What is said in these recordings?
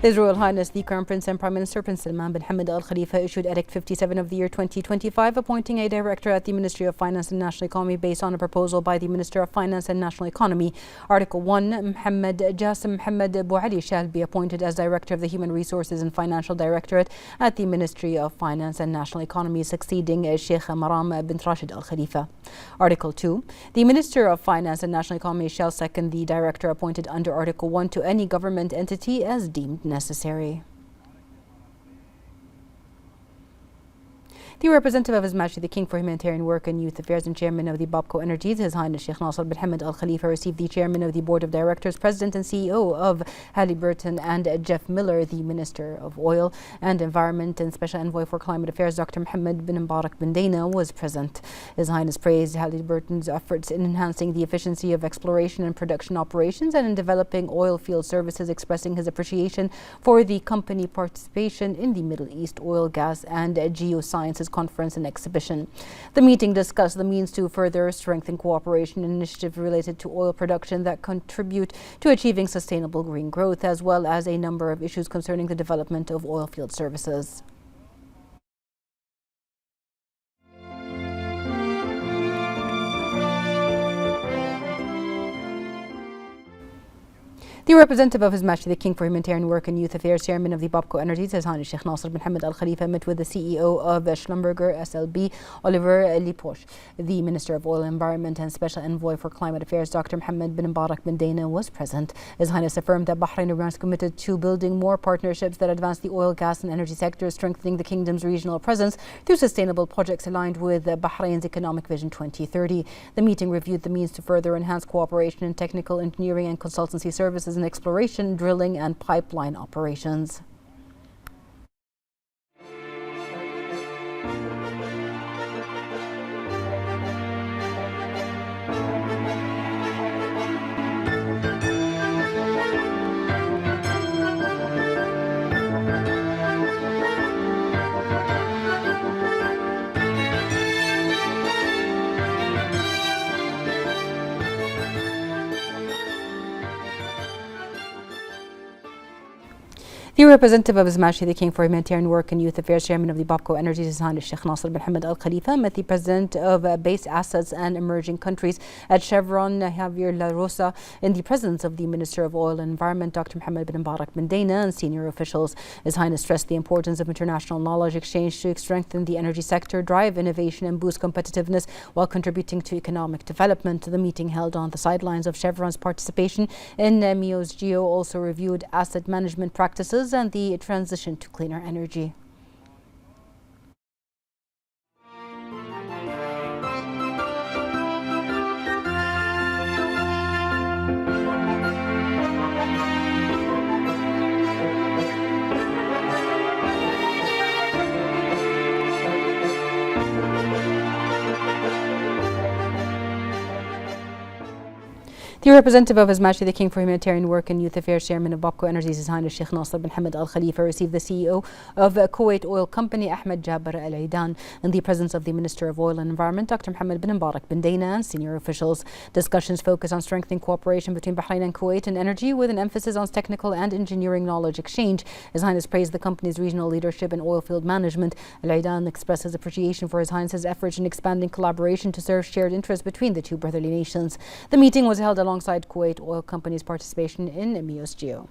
His Royal Highness the Crown Prince and Prime Minister Prince Salman bin Hamad Al Khalifa issued Edict 57 of the year 2025, appointing a director at the Ministry of Finance and National Economy based on a proposal by the Minister of Finance and National Economy. Article 1, Mohammed Jassim Mohammed Bouali shall be appointed as Director of the Human Resources and Financial Directorate at the Ministry of Finance and National Economy, succeeding Sheikh Maram bin Rashid Al Khalifa. Article 2, the Minister of Finance and National Economy shall second the Director appointed under Article 1 to any government entity as deemed necessary. The representative of His Majesty the King for Humanitarian Work and Youth Affairs and Chairman of the Babco Energies, His Highness Sheikh Nasser bin Hamad Al Khalifa, received the Chairman of the Board of Directors, President and CEO of Halliburton, and Jeff Miller, the Minister of Oil and Environment and Special Envoy for Climate Affairs, Dr. Mohammed bin Mubarak bin Dana, was present. His Highness praised Halliburton's efforts in enhancing the efficiency of exploration and production operations and in developing oil field services, expressing his appreciation for the company participation in the Middle East Oil, Gas and Geosciences Conference and Exhibition. The meeting discussed the means to further strengthen cooperation and initiatives related to oil production that contribute to achieving sustainable green growth, as well as a number of issues concerning the development of oil field services. The representative of His Majesty the King for Humanitarian Work and Youth Affairs, Chairman of the Babco Energies, His Highness Sheikh Nasser bin Hamad Al Khalifa, met with the CEO of Schlumberger SLB, Oliver Liposh. The Minister of Oil, Environment and Special Envoy for Climate Affairs, Dr. Mohammed bin Mubarak bin Dana, was present. His Highness affirmed that Bahrain remains committed to building more partnerships that advance the oil, gas and energy sectors, strengthening the kingdom's regional presence through sustainable projects aligned with Bahrain's Economic Vision 2030. The meeting reviewed the means to further enhance cooperation in technical engineering and consultancy services and exploration, drilling and pipeline operations. The representative of His Majesty the King for Humanitarian Work and Youth Affairs, Chairman of the Babco Energies, His Highness Sheikh Nasser bin Hamad Al Khalifa, met the President of Base Assets and Emerging Countries at Chevron, Javier La Rosa, in the presence of the Minister of Oil and Environment, Dr. Mohammed bin Mubarak bin Dana, and senior officials. His Highness stressed the importance of international knowledge exchange to strengthen the energy sector, drive innovation and boost competitiveness while contributing to economic development. The meeting, held on the sidelines of Chevron's participation in MEO's Geo, also reviewed asset management practices and the transition to cleaner energy. The representative of His Majesty the King for Humanitarian Work and Youth Affairs, Chairman of Babco Energies, His Highness Sheikh Nasser bin Hamad Al Khalifa, received the CEO of Kuwait Oil Company, Ahmed Jaber Al Aidan, in the presence of the Minister of Oil and Environment, Dr. Mohammed bin Mubarak bin Dana, and senior officials. Discussions focus on strengthening cooperation between Bahrain and Kuwait in energy, with an emphasis on technical and engineering knowledge exchange. His Highness praised the company's regional leadership in oil field management. Al Aidan expressed his appreciation for His Highness's efforts in expanding collaboration to serve shared interests between the two brotherly nations. The meeting was held alongside Kuwait Oil Company's participation in MEO's Geo.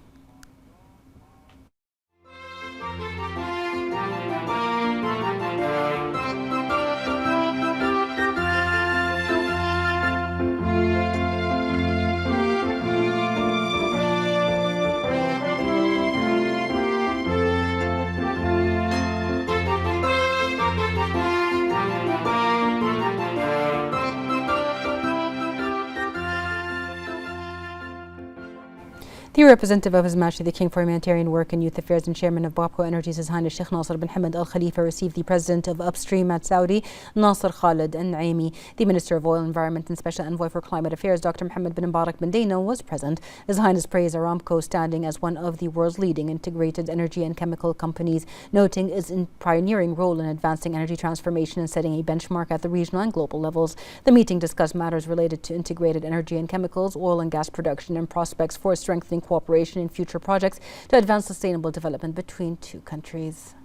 The representative of His Majesty the King for Humanitarian Work and Youth Affairs and Chairman of Babco Energies, His Highness Sheikh Nasser bin Hamad Al Khalifa, received the President of Upstream at Saudi, Nasser Khalid Al Naimi. The Minister of Oil, Environment and Special Envoy for Climate Affairs, Dr. Mohammed bin Mubarak bin Dana, was present. His Highness praised Aramco standing as one of the world's leading integrated energy and chemical companies, noting its pioneering role in advancing energy transformation and setting a benchmark at the regional and global levels. The meeting discussed matters related to integrated energy and chemicals, oil and gas production, and prospects for strengthening cooperation in future projects to advance sustainable development between two countries.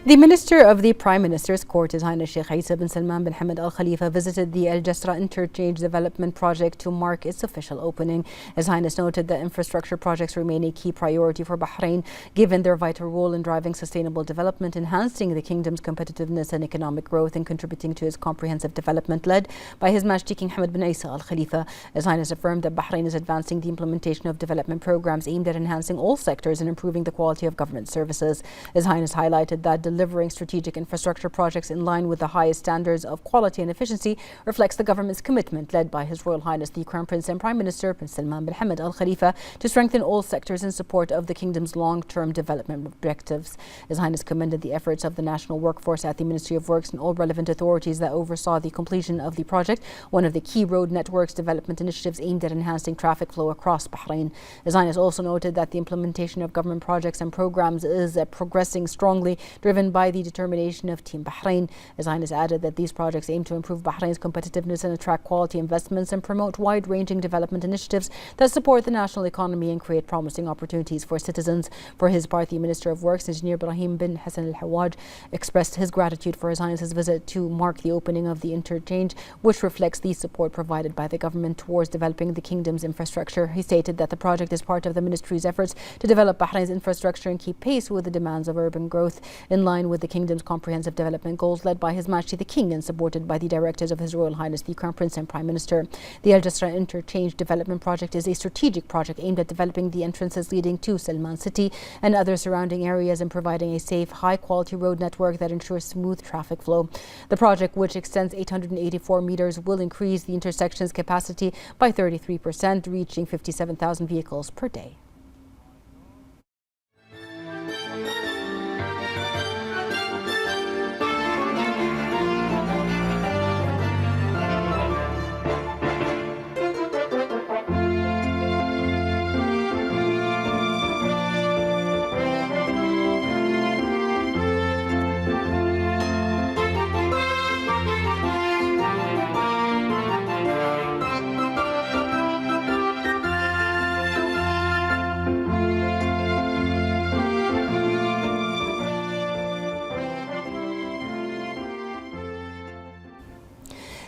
The Minister of the Prime Minister's Court, His Highness Sheikh Isa bin Salman bin Hamad Al Khalifa, visited the Al Jasra Interchange Development Project to mark its official opening. His Highness noted that infrastructure projects remain a key priority for Bahrain, given their vital role in driving sustainable development, enhancing the kingdom's competitiveness and economic growth, and contributing to its comprehensive development. Led by His Majesty King Hamad bin Isa Al Khalifa, His Highness affirmed that Bahrain is advancing the implementation of development programs aimed at enhancing all sectors and improving the quality of government services. His Highness highlighted that delivering strategic infrastructure projects in line with the highest standards of quality and efficiency reflects the government's commitment, led by His Royal Highness the Crown Prince and Prime Minister Bin Salman bin Hamad Al Khalifa, to strengthen all sectors in support of the kingdom's long-term development objectives. His Highness commended the efforts of the national workforce at the Ministry of Works and all relevant authorities that oversaw the completion of the project, one of the key road networks development initiatives aimed at enhancing traffic flow across Bahrain. His Highness also noted that the implementation of government projects and programs is progressing strongly, driven by the determination of Team Bahrain. His Highness added that these projects aim to improve Bahrain's competitiveness and attract quality investments and promote wide-ranging development initiatives that support the national economy and create promising opportunities for citizens. For his part, the Minister of Works, Engineer Ibrahim bin Hassan Al-Hawaj, expressed his gratitude for His Highness's visit to mark the opening of the interchange, which reflects the support provided by the government towards developing the kingdom's infrastructure. He stated that the project is part of the ministry's efforts to develop Bahrain's infrastructure and keep pace with the demands of urban growth, in line with the kingdom's comprehensive development goals, led by His Majesty the King and supported by the directors of His Royal Highness the Crown Prince and Prime Minister. The Al Jasra Interchange Development Project is a strategic project aimed at developing the entrances leading to Salman City and other surrounding areas and providing a safe, high-quality road network that ensures smooth traffic flow. The project, which extends 884 meters, will increase the intersection's capacity by 33%, reaching 57,000 vehicles per day.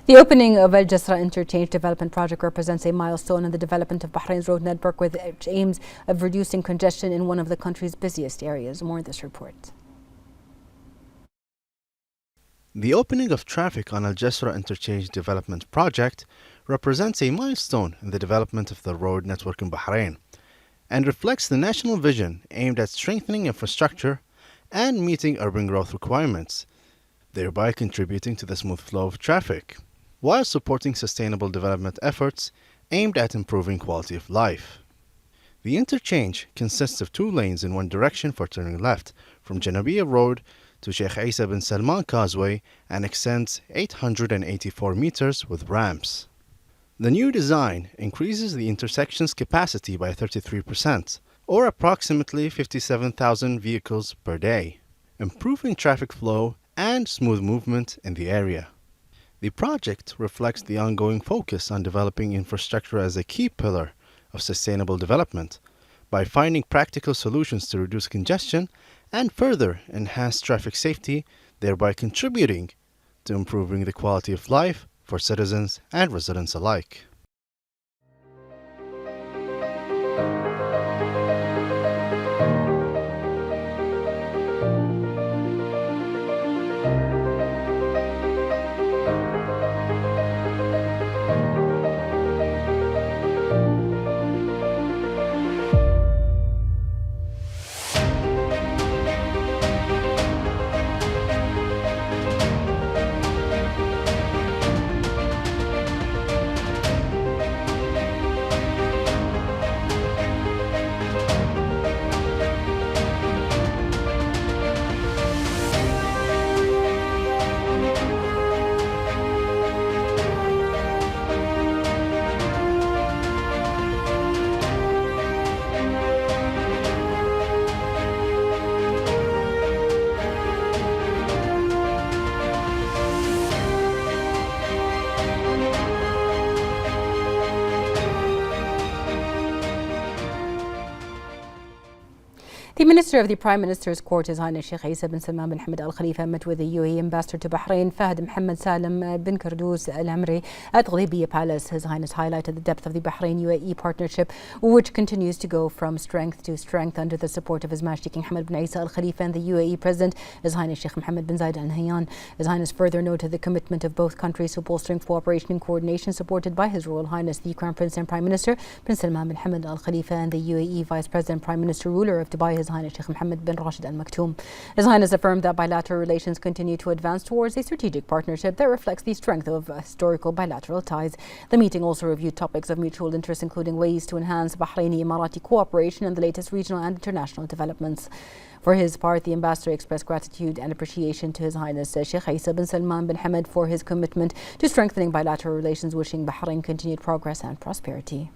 The opening of Al Jasra Interchange Development Project represents a milestone in the development of Bahrain's road network, with aims of reducing congestion in one of the country's busiest areas. More in this report. The opening of traffic on Al Jasra Interchange Development Project represents a milestone in the development of the road network in Bahrain and reflects the national vision aimed at strengthening infrastructure and meeting urban growth requirements, thereby contributing to the smooth flow of traffic, while supporting sustainable development efforts aimed at improving quality of life. The interchange consists of 2 lanes in one direction for turning left from Janabiyya Road to Sheikh Isa bin Salman Causeway and extends 884 meters with ramps. The new design increases the intersection's capacity by 33%, or approximately 57,000 vehicles per day, improving traffic flow and smooth movement in the area. The project reflects the ongoing focus on developing infrastructure as a key pillar of sustainable development by finding practical solutions to reduce congestion and further enhance traffic safety, thereby contributing to improving the quality of life for citizens and residents alike. The Minister of the Prime Minister's Court, His Highness Sheikh Isa bin Salman bin Hamad Al Khalifa, met with the UAE Ambassador to Bahrain, Fahd Mohammed Salim bin Kardous Al Amri at Ghalibiya Palace. His Highness highlighted the depth of the Bahrain-UAE partnership, which continues to go from strength to strength under the support of His Majesty King Hamad bin Isa Al Khalifa and the UAE President, His Highness Sheikh Mohammed bin Zayed Al Nahyan. His Highness further noted the commitment of both countries to bolstering cooperation and coordination, supported by His Royal Highness the Crown Prince and Prime Minister bin Salman bin Hamad Al Khalifa and the UAE Vice President, Prime Minister, Ruler of Dubai, His Highness Sheikh Mohammed bin Rashid Al Maktoum. His Highness affirmed that bilateral relations continue to advance towards a strategic partnership that reflects the strength of historical bilateral ties. The meeting also reviewed topics of mutual interest, including ways to enhance Bahraini-Emirati cooperation and the latest regional and international developments. For his part, the ambassador expressed gratitude and appreciation to His Highness Sheikh Isa bin Salman bin Hamad for his commitment to strengthening bilateral relations, wishing Bahrain continued progress and prosperity.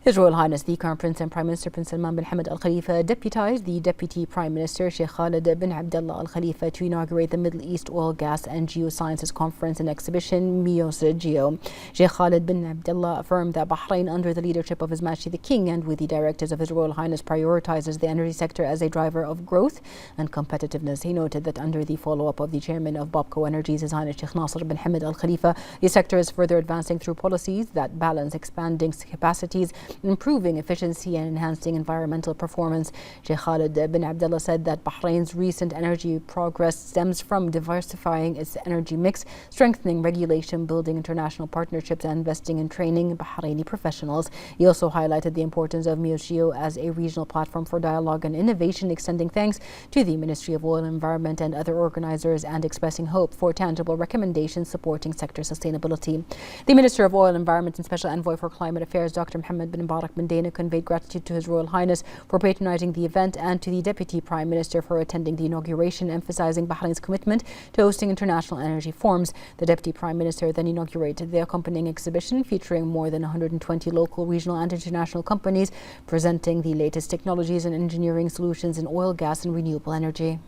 His Royal Highness the Crown Prince and Prime Minister bin Salman bin Hamad Al Khalifa deputized the Deputy Prime Minister Sheikh Khalid bin Abdullah Al Khalifa to inaugurate the Middle East Oil, Gas and Geosciences Conference and Exhibition MIOS Geo. Sheikh Khalid bin Abdullah affirmed that Bahrain, under the leadership of His Majesty the King and with the directives of His Royal Highness, prioritizes the energy sector as a driver of growth and competitiveness. He noted that under the follow-up of the Chairman of Babco Energies, His Highness Sheikh Nasser bin Hamad Al Khalifa, the sector is further advancing through policies that balance expanding capacities, improving efficiency and enhancing environmental performance. Sheikh Khalid bin Abdullah said that Bahrain's recent energy progress stems from diversifying its energy mix, strengthening regulation, building international partnerships and investing in training Bahraini professionals. He also highlighted the importance of MIOS as a regional platform for dialogue and innovation, extending thanks to the Ministry of Oil and Environment and other organizers and expressing hope for tangible recommendations supporting sector sustainability. The Minister of Oil and Environment and Special Envoy for Climate Affairs, Dr. Mohammed bin Mubarak bin Dana, conveyed gratitude to His Royal Highness for patronizing the event and to the Deputy Prime Minister for attending the inauguration, emphasizing Bahrain's commitment to hosting international energy forums. The Deputy Prime Minister then inaugurated the accompanying exhibition featuring more than 120 local, regional and international companies presenting the latest technologies and engineering solutions in oil, gas and renewable energy.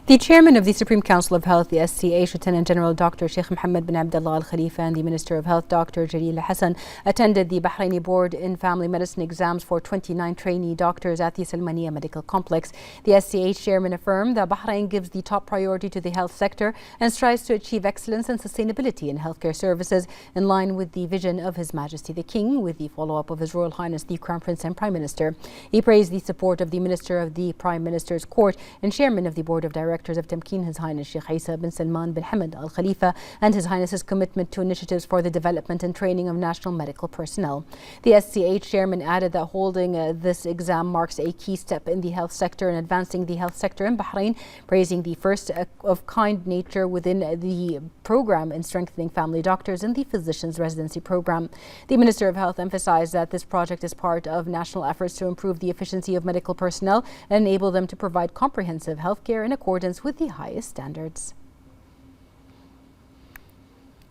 The Chairman of the Supreme Council of Health, the SCH, Lieutenant General Dr. Sheikh Mohammed bin Abdullah Al Khalifa, and the Minister of Health, Dr. Jalil Hassan, attended the Bahraini Board in Family Medicine exams for 29 trainee doctors at the Salmaniya Medical Complex. The SCH Chairman affirmed that Bahrain gives the top priority to the health sector and strives to achieve excellence and sustainability in healthcare services in line with the vision of His Majesty the King, with the follow-up of His Royal Highness the Crown Prince and Prime Minister. He praised the support of the Minister of the Prime Minister's Court and Chairman of the Board of Directors Directors of Tamkeen, His Highness Sheikh Isa bin Salman bin Hamad Al Khalifa, and His Highness's commitment to initiatives for the development and training of national medical personnel. The SCH chairman added that holding this exam marks a key step in the health sector and advancing the health sector in Bahrain, praising the first of kind nature within the program in strengthening family doctors in the physician's residency program. The Minister of Health emphasized that this project is part of national efforts to improve the efficiency of medical personnel and enable them to provide comprehensive health care in accordance with the highest standards.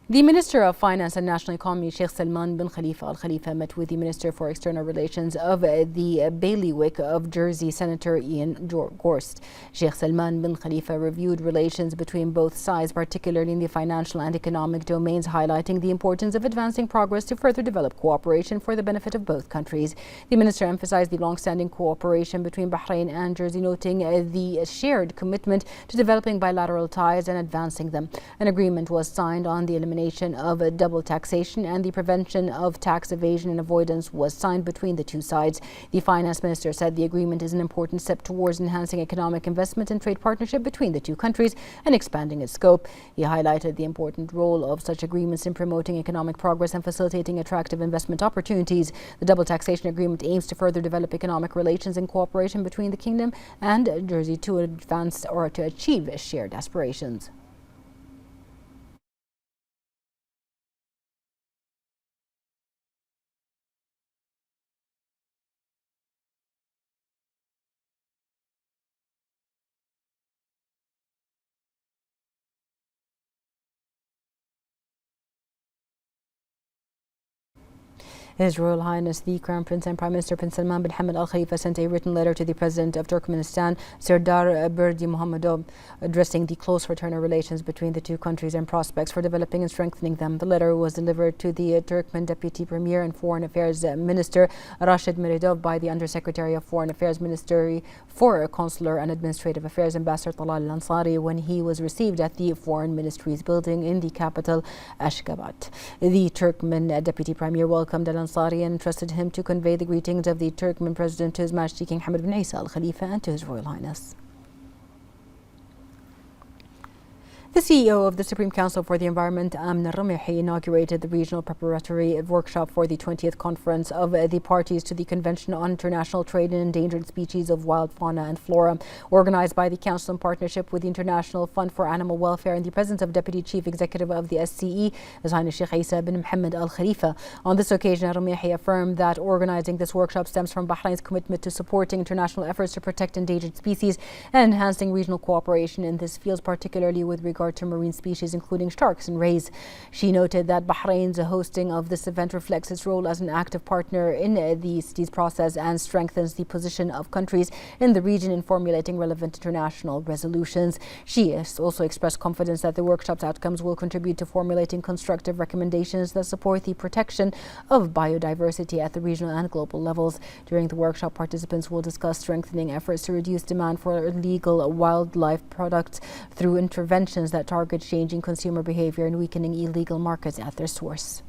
The Minister of Finance and National Economy, Sheikh Salman bin Khalifa Al Khalifa, met with the Minister for External Relations of the bailiwick of Jersey, Senator Ian Gorst. Sheikh Salman bin Khalifa reviewed relations between both sides, particularly in the financial and economic domains, highlighting the importance of advancing progress to further develop cooperation for the benefit of both countries. The Minister emphasized the long-standing cooperation between Bahrain and Jersey, noting the shared commitment to developing bilateral ties and advancing them. An agreement was signed on the elimination of double taxation, and the prevention of tax evasion and avoidance was signed between the two sides. The finance minister said the agreement is an important step towards enhancing economic investment and trade partnership between the two countries and expanding its scope. He highlighted the important role of such agreements in promoting economic progress and facilitating attractive investment opportunities. The double taxation agreement aims to further develop economic relations and cooperation between the kingdom and Jersey to advance or to achieve shared aspirations. His Royal Highness the Crown Prince and Prime Minister Prince Salman bin Hamad Al Khalifa sent a written letter to the President of Turkmenistan, Serdar Berdi Muhammadov, addressing the close fraternal relations between the two countries and prospects for developing and strengthening them. The letter was delivered to the Turkmen Deputy Premier and Foreign Affairs Minister Rashid Meredov by the Undersecretary of Foreign Affairs Ministry for Consular and Administrative Affairs Ambassador Talal Al-Ansari when he was received at the Foreign Ministry's building in the capital Ashgabat. The Turkmen Deputy Premier welcomed Al-Ansari and entrusted him to convey the greetings of the Turkmen President to His Majesty King Hamad bin Isa Al Khalifa and to His Royal Highness. The CEO of the Supreme Council for the Environment, Amna Ramehi, inaugurated the regional preparatory workshop for the 20th conference of the parties to the Convention on International Trade in Endangered Species of Wild Fauna and Flora, organized by the Council in partnership with the International Fund for Animal Welfare in the presence of Deputy Chief Executive of the SCE, His Highness Sheikh Isa bin Mohammed Al Khalifa. On this occasion, Ramehi affirmed that organizing this workshop stems from Bahrain's commitment to supporting international efforts to protect endangered species and enhancing regional cooperation in this field, particularly with regard to marine species including sharks and rays. She noted that Bahrain's hosting of this event reflects its role as an active partner in the city's process and strengthens the position of countries in the region in formulating relevant international resolutions. She has also expressed confidence that the workshop's outcomes will contribute to formulating constructive recommendations that support the protection of biodiversity at the regional and global levels. During the workshop, participants will discuss strengthening efforts to reduce demand for illegal wildlife products through interventions that target changing consumer behavior and weakening illegal markets at their source.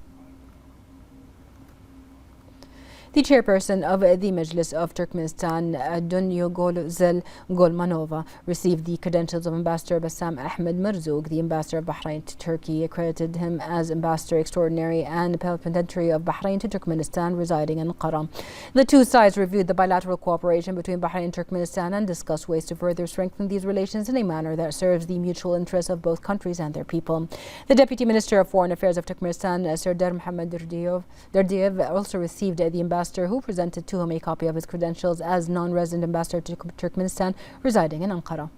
The chairperson of the Majlis of Turkmenistan, Dunyo Golzel Golmanova, received the credentials of Ambassador Bassam Ahmed Marzouk. The Ambassador of Bahrain to Turkey accredited him as Ambassador Extraordinary and Plenipotentiary of Bahrain to Turkmenistan, residing in Ankara. The two sides reviewed the bilateral cooperation between Bahrain and Turkmenistan and discussed ways to further strengthen these relations in a manner that serves the mutual interests of both countries and their people. The Deputy Minister of Foreign Affairs of Turkmenistan, Serdar Mohammad Dardiev, also received the ambassador, who presented to him a copy of his credentials as non-resident ambassador to Turkmenistan, residing in Ankara.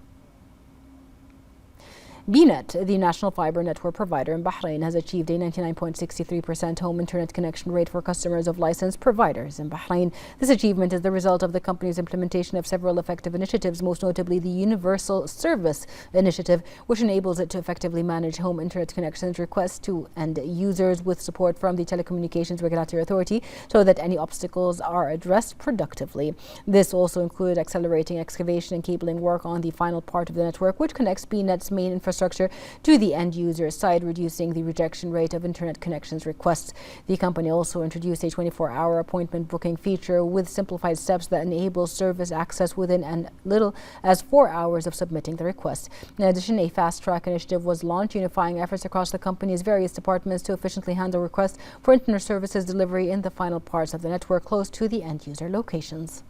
BNet, the national fiber network provider in Bahrain, has achieved a 99.63% home internet connection rate for customers of licensed providers in Bahrain. This achievement is the result of the company's implementation of several effective initiatives, most notably the Universal Service Initiative, which enables it to effectively manage home internet connections requests to end users with support from the Telecommunications Regulatory Authority so that any obstacles are addressed productively. This also included accelerating excavation and cabling work on the final part of the network, which connects BNet's main infrastructure infrastructure to the end user site, reducing the rejection rate of internet connections requests. The company also introduced a 24-hour appointment booking feature with simplified steps that enable service access within as little as 4 hours of submitting the request. In addition, a fast-track initiative was launched, unifying efforts across the company's various departments to efficiently handle requests for internet services delivery in the final parts of the network close to the end user locations.